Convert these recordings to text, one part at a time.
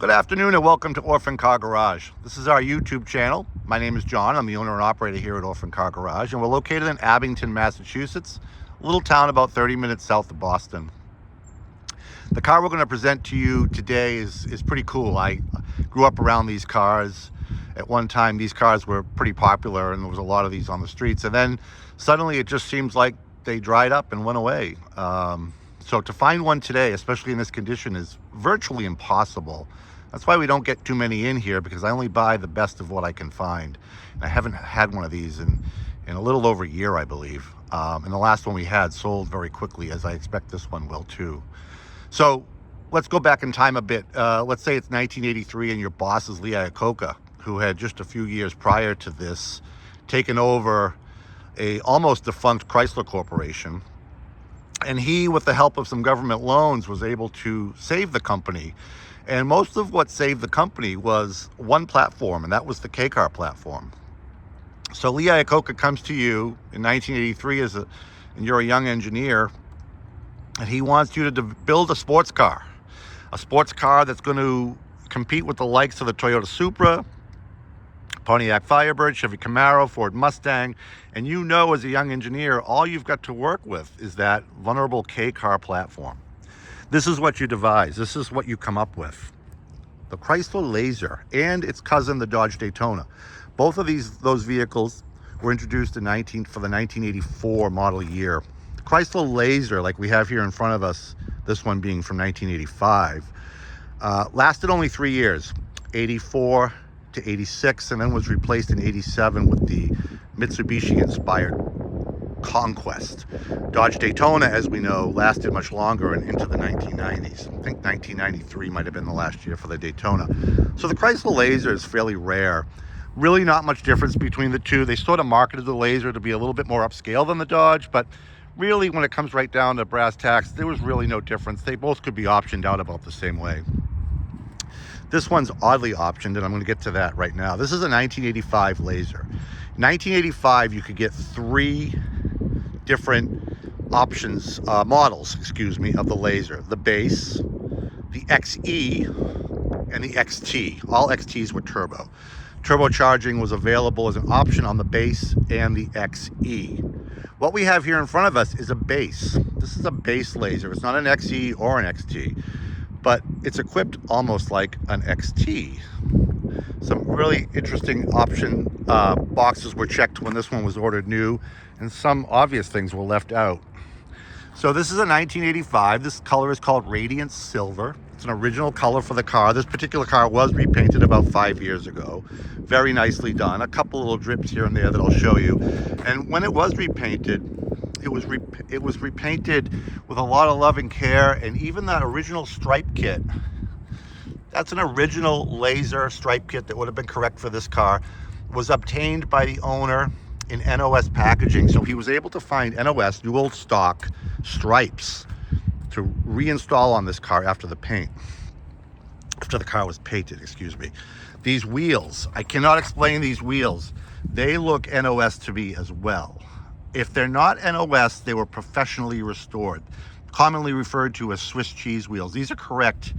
Good afternoon and welcome to Orphan Car Garage. This is our YouTube channel. My name is John. I'm the owner and operator here at Orphan Car Garage, and we're located in Abington, Massachusetts, a little town about 30 minutes south of Boston. The car we're going to present to you today is pretty cool. I grew up around these cars. At one time, these cars were pretty popular and there was a lot of these on the streets, and then suddenly it just seems like they dried up and went away. So to find one today, especially in this condition, is virtually impossible. That's why we don't get too many in here, because I only buy the best of what I can find. And I haven't had one of these in a little over a year, I believe. And the last one we had sold very quickly, as I expect this one will too. So let's go back in time a bit. Let's say it's 1983 and your boss is Lee Iacocca, who had just a few years prior to this taken over a almost defunct Chrysler corporation. And he, with the help of some government loans, was able to save the company. And most of what saved the company was one platform, and that was the K-car platform. So Lee Iacocca comes to you in 1983 and you're a young engineer, and he wants you to build a sports car that's going to compete with the likes of the Toyota Supra, Pontiac Firebird, Chevy Camaro, Ford Mustang. And you know, as a young engineer, all you've got to work with is that vulnerable K-car platform. This is what you devise. This is what you come up with. The Chrysler Laser and its cousin, the Dodge Daytona. Both of those vehicles were introduced for the 1984 model year. The Chrysler Laser, like we have here in front of us, this one being from 1985, lasted only 3 years, 84 to 86, and then was replaced in 87 with the Mitsubishi-inspired Conquest. Dodge Daytona, as we know, lasted much longer and into the 1990s. I think 1993 might have been the last year for the Daytona. So the Chrysler Laser is fairly rare. Really not much difference between the two. They sort of marketed the Laser to be a little bit more upscale than the Dodge, but really when it comes right down to brass tacks, there was really no difference. They both could be optioned out about the same way. This one's oddly optioned, and I'm going to get to that right now. This is a 1985 Laser. In 1985, you could get three different models, of the Laser. The base, the XE, and the XT. All XTs were turbo. Turbocharging was available as an option on the base and the XE. What we have here in front of us is a base. This is a base Laser. It's not an XE or an XT, but it's equipped almost like an XT. Some really interesting option boxes were checked when this one was ordered new, and some obvious things were left out. So this is a 1985. This color is called Radiant Silver. It's an original color for the car. This particular car was repainted about 5 years ago. Very nicely done. A couple little drips here and there that I'll show you. And when it was repainted, it was repainted with a lot of love and care, and even that original stripe kit. That's an original Laser stripe kit that would have been correct for this car. Was obtained by the owner in NOS packaging. So he was able to find NOS, new old stock, stripes to reinstall on this car after the car was painted, excuse me. These wheels, I cannot explain these wheels. They look NOS to me as well. If they're not NOS, they were professionally restored, commonly referred to as Swiss cheese wheels. These are correct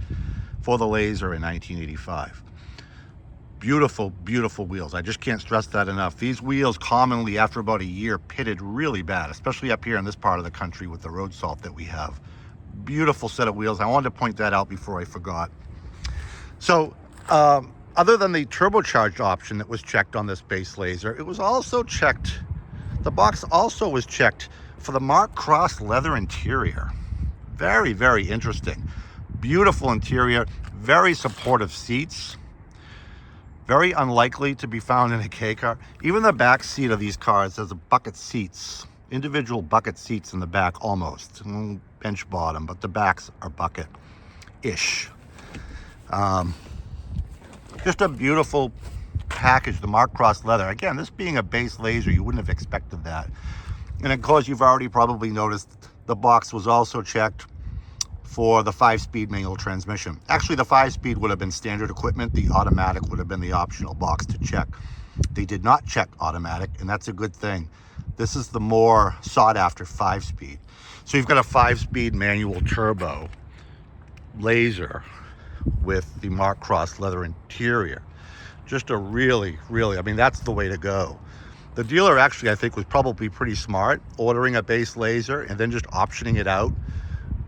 for the Laser in 1985. Beautiful, beautiful wheels. I just can't stress that enough. These wheels commonly, after about a year, pitted really bad, especially up here in this part of the country with the road salt that we have. Beautiful set of wheels. I wanted to point that out before I forgot. So, other than the turbocharged option that was checked on this base Laser, it was also checked, the box also was checked for the Mark Cross leather interior. Very, very interesting. Beautiful interior, very supportive seats. Very unlikely to be found in a K-car. Even the back seat of these cars has a bucket seats, individual bucket seats in the back almost. Bench bottom, but the backs are bucket-ish. Just a beautiful package, the Mark Cross leather. Again, this being a base Laser, you wouldn't have expected that. And of course, you've already probably noticed the box was also checked for the 5-speed manual transmission. Actually, the 5-speed would have been standard equipment. The automatic would have been the optional box to check. They did not check automatic, and that's a good thing. This is the more sought after 5-speed. So you've got a 5-speed manual turbo Laser with the Mark Cross leather interior. Just a really, I mean, that's the way to go. The dealer actually, I think, was probably pretty smart, ordering a base laser and then just optioning it out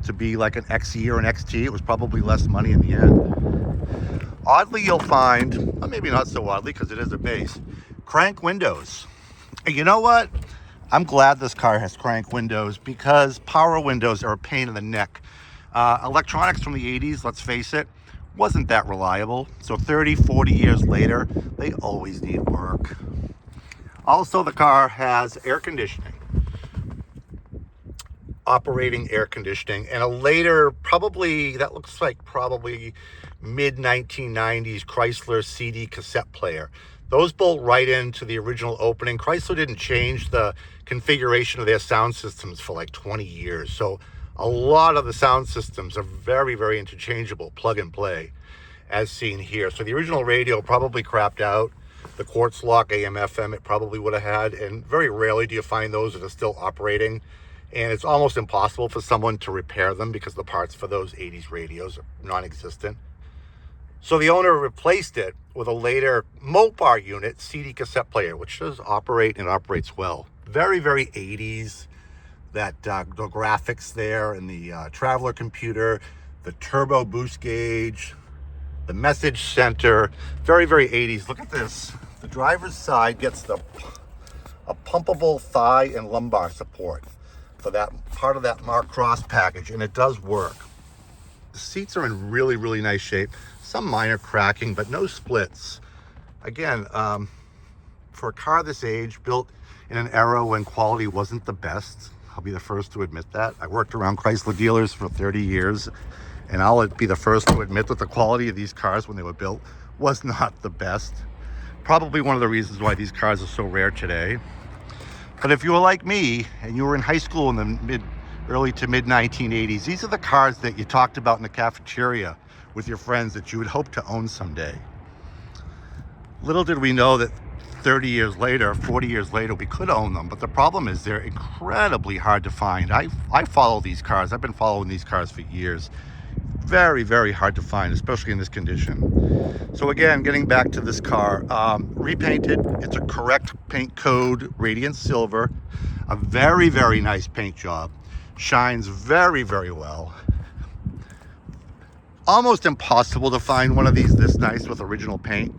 to be like an XE or an XT. It was probably less money in the end. Oddly, you'll find, or maybe not so oddly because it is a base, crank windows. And you know what? I'm glad this car has crank windows because power windows are a pain in the neck. Electronics from the 80s, let's face it, wasn't that reliable. So 30, 40 years later, they always need work. Also, the car has air conditioning, operating air conditioning, and a later, probably, that looks like probably mid-1990s Chrysler CD cassette player. Those bolt right into the original opening. Chrysler didn't change the configuration of their sound systems for like 20 years. So a lot of the sound systems are very, very interchangeable, plug and play, as seen here. So the original radio probably crapped out. The quartz lock AM FM it probably would have had, and very rarely do you find those that are still operating. And it's almost impossible for someone to repair them because the parts for those 80s radios are non-existent. So the owner replaced it with a later Mopar unit CD cassette player, which does operate and operates well. Very, very 80s. That the graphics there and the traveler computer, the turbo boost gauge, the message center, very, very 80s. Look at this. The driver's side gets a pumpable thigh and lumbar support for that part of that Mark Cross package, and it does work. The seats are in really, really nice shape. Some minor cracking, but no splits. Again, for a car this age, built in an era when quality wasn't the best, I'll be the first to admit that. I worked around Chrysler dealers for 30 years, and I'll be the first to admit that the quality of these cars when they were built was not the best. Probably one of the reasons why these cars are so rare today. But if you were like me and you were in high school in the early to mid 1980s, these are the cars that you talked about in the cafeteria with your friends that you would hope to own someday. Little did we know that 30 years later, 40 years later, we could own them. But the problem is they're incredibly hard to find. I follow these cars. I've been following these cars for years. Very, very hard to find, especially in this condition. So again, getting back to this car, repainted. It's a correct paint code, radiant silver. A very, very nice paint job. Shines very, very well. Almost impossible to find one of these this nice with original paint.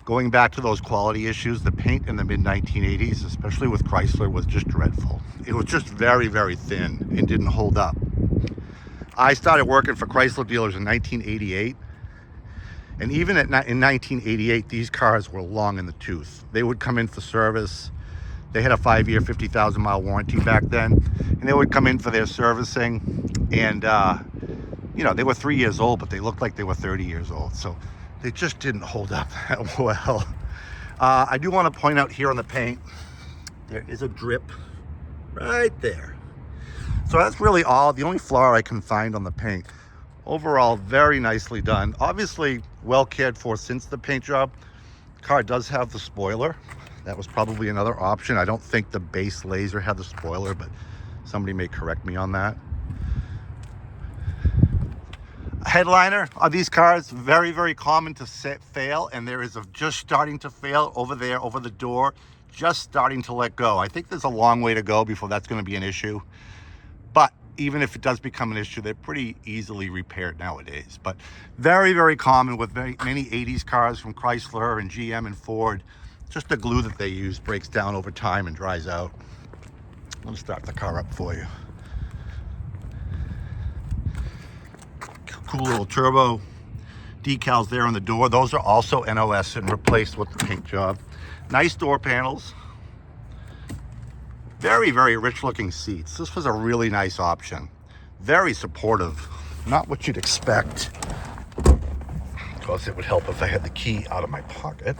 Going back to those quality issues, the paint in the mid-1980s, especially with Chrysler, was just dreadful. It was just very, very thin and didn't hold up. I started working for Chrysler dealers in 1988. And even in 1988, these cars were long in the tooth. They would come in for service. They had a 5-year, 50,000-mile warranty back then. And they would come in for their servicing. And, you know, they were 3 years old, but they looked like they were 30 years old. So they just didn't hold up that well. I do want to point out here on the paint, there is a drip right there. So that's really all, the only flaw I can find on the paint. Overall, very nicely done. Obviously, well cared for since the paint job. The car does have the spoiler. That was probably another option. I don't think the base laser had the spoiler, but somebody may correct me on that. A headliner of these cars, very, very common to fail, and there is just starting to fail over there, over the door, just starting to let go. I think there's a long way to go before that's going to be an issue. But even if it does become an issue, they're pretty easily repaired nowadays. But very, very common with many 80s cars from Chrysler and GM and Ford. Just the glue that they use breaks down over time and dries out. Let me start the car up for you. Cool little turbo decals there on the door. Those are also NOS and replaced with the paint job. Nice door panels. Very, very rich looking seats. This was a really nice option. Very supportive. Not what you'd expect. Of course, it would help if I had the key out of my pocket.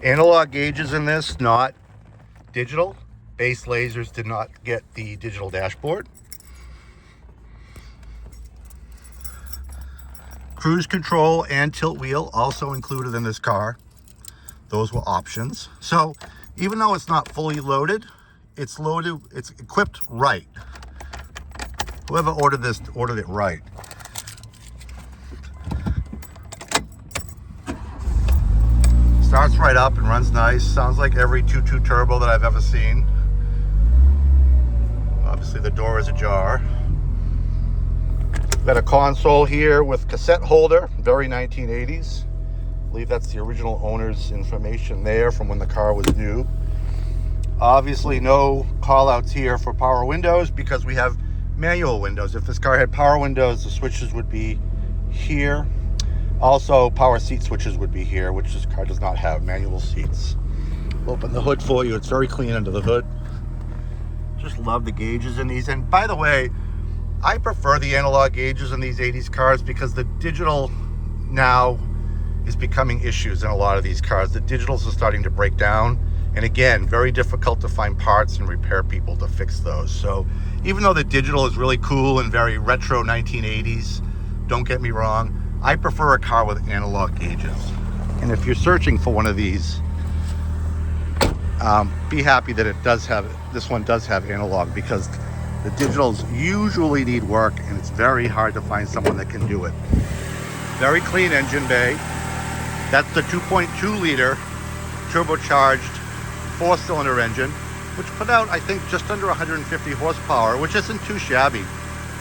Analog gauges in this, not digital. Base lasers did not get the digital dashboard. Cruise control and tilt wheel also included in this car. Those were options. So even though it's not fully loaded, it's equipped right. Whoever ordered this ordered it right. Starts right up and runs nice. Sounds like every 2.2 turbo that I've ever seen. Obviously the door is ajar. Got a console here with cassette holder, very 1980s. I believe that's the original owner's information there from when the car was new. Obviously no call outs here for power windows because we have manual windows. If this car had power windows, the switches would be here. Also, power seat switches would be here, which this car does not have, manual seats. Open the hood for you. It's very clean under the hood. Just love the gauges in these. And by the way, I prefer the analog gauges in these 80s cars because the digital now is becoming issues in a lot of these cars. The digitals are starting to break down. And again, very difficult to find parts and repair people to fix those. So even though the digital is really cool and very retro 1980s, don't get me wrong, I prefer a car with analog gauges. And if you're searching for one of these, be happy that it does have, this one does have analog, because the digitals usually need work and it's very hard to find someone that can do it. Very clean engine bay. That's the 2.2 liter turbocharged 4-cylinder engine, which put out, I think, just under 150 horsepower, which isn't too shabby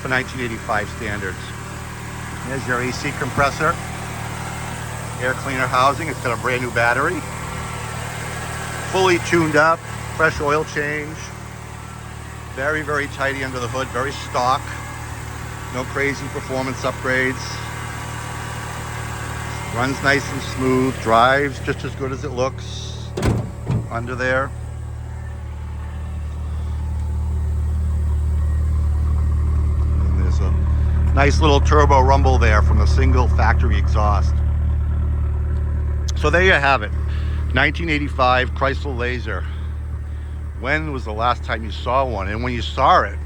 for 1985 standards. There's your AC compressor, air cleaner housing. It's got a brand new battery, fully tuned up, fresh oil change, very, very tidy under the hood, very stock, no crazy performance upgrades. Runs nice and smooth, drives just as good as it looks under there. Nice little turbo rumble there from the single factory exhaust. So there you have it. 1985 Chrysler Laser. When was the last time you saw one? And when you saw it,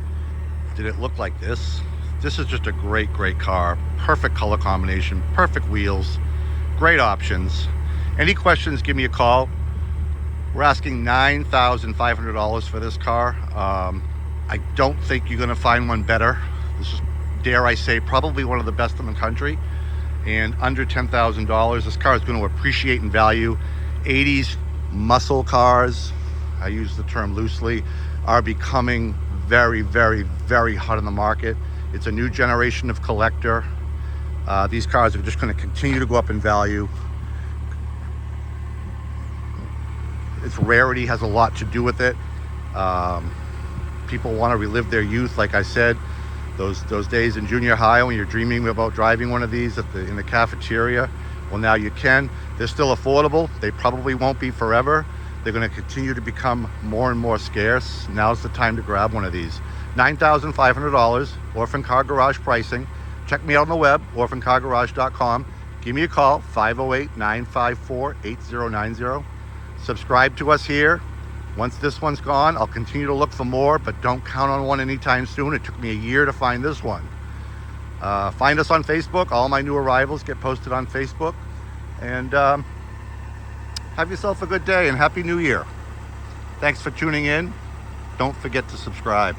did it look like this? This is just a great, great car. Perfect color combination, perfect wheels, great options. Any questions, give me a call. We're asking $9,500 for this car. I don't think you're gonna find one better. This is, dare I say, probably one of the best in the country, and under $10,000. This car is going to appreciate in value. 80s muscle cars, I use the term loosely, are becoming very, very, very hot in the market. It's a new generation of collector. These cars are just going to continue to go up in value. Its rarity has a lot to do with it. People want to relive their youth, like I said. Those days in junior high when you're dreaming about driving one of these in the cafeteria. Well, now you can. They're still affordable. They probably won't be forever. They're going to continue to become more and more scarce. Now's the time to grab one of these. $9,500, Orphan Car Garage pricing. Check me out on the web, orphancargarage.com. Give me a call, 508-954-8090. Subscribe to us here. Once this one's gone, I'll continue to look for more, but don't count on one anytime soon. It took me a year to find this one. Find us on Facebook. All my new arrivals get posted on Facebook. And have yourself a good day and Happy New Year. Thanks for tuning in. Don't forget to subscribe.